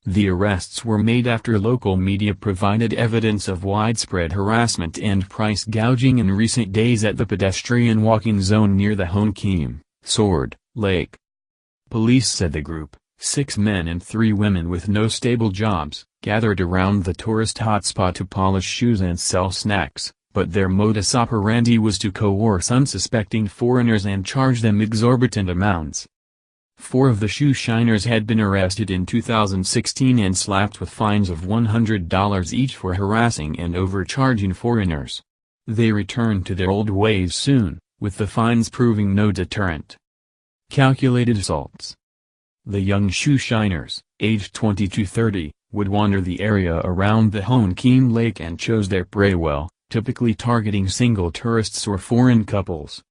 The arrests were made after local media provided evidence of widespread harassment and price gouging in recent days at the pedestrian walking zone near the Hoan Kiem Lake. Police said the group, 6 men and 3 women with no stable jobs, gathered around the tourist hotspot to polish shoes and sell snacks, but their modus operandi was to coerce unsuspecting foreigners and charge them exorbitant amounts. 4 of the shoe shiners had been arrested in 2016 and slapped with fines of $100 each for harassing and overcharging foreigners. They returned to their old ways soon, with the fines proving no deterrent. Calculated assaults. The young shoe shiners, aged 20 to 30, would wander the area around the Hoan Kiem Lake and chose their prey well, typically targeting single tourists or foreign couples.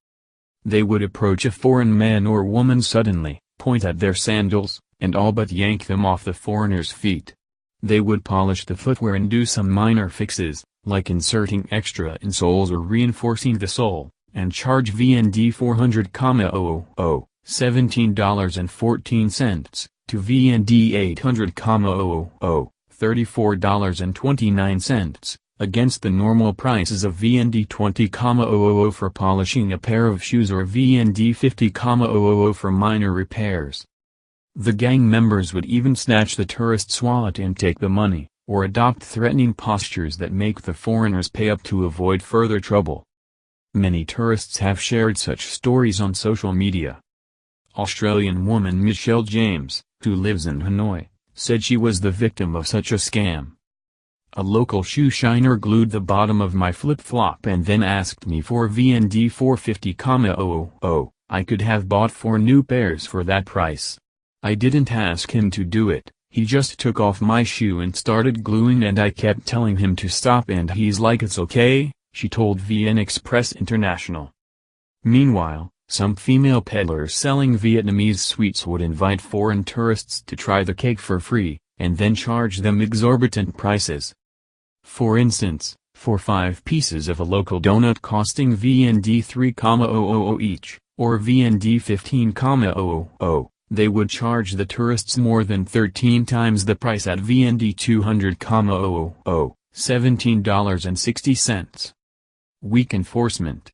They would approach a foreign man or woman suddenly, point at their sandals, and all but yank them off the foreigner's feet. They would polish the footwear and do some minor fixes, like inserting extra insoles or reinforcing the sole, and charge VND 400,000, $17.14, to VND 800,000, $34.29, against the normal prices of VND 20,000 for polishing a pair of shoes or VND 50,000 for minor repairs. The gang members would even snatch the tourist's wallet and take the money, or adopt threatening postures that make the foreigners pay up to avoid further trouble. Many tourists have shared such stories on social media. Australian woman Michelle James, who lives in Hanoi, said she was the victim of such a scam. A local shoe shiner glued the bottom of my flip-flop and then asked me for VND 450,000. I could have bought 4 new pairs for that price. I didn't ask him to do it, he just took off my shoe and started gluing and I kept telling him to stop and he's like it's okay, she told VN Express International. Meanwhile, some female peddlers selling Vietnamese sweets would invite foreign tourists to try the cake for free, and then charge them exorbitant prices. For instance, for 5 pieces of a local donut costing VND 3,000 each, or VND 15,000, they would charge the tourists more than 13 times the price at VND 200,000, $17.60. Weak enforcement.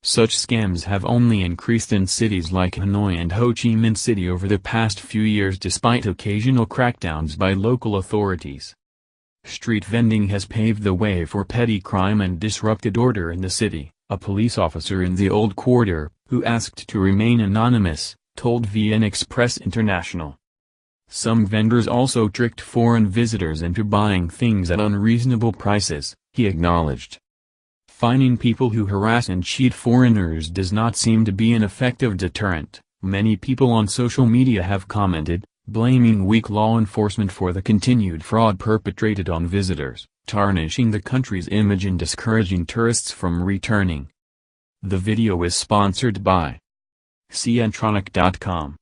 Such scams have only increased in cities like Hanoi and Ho Chi Minh City over the past few years despite occasional crackdowns by local authorities. Street vending has paved the way for petty crime and disrupted order in the city, a police officer in the Old Quarter, who asked to remain anonymous, told VN Express International. Some vendors also tricked foreign visitors into buying things at unreasonable prices, he acknowledged. Fining people who harass and cheat foreigners does not seem to be an effective deterrent, many people on social media have commented, blaming weak law enforcement for the continued fraud perpetrated on visitors, tarnishing the country's image and discouraging tourists from returning. The video is sponsored by Cientronic.com.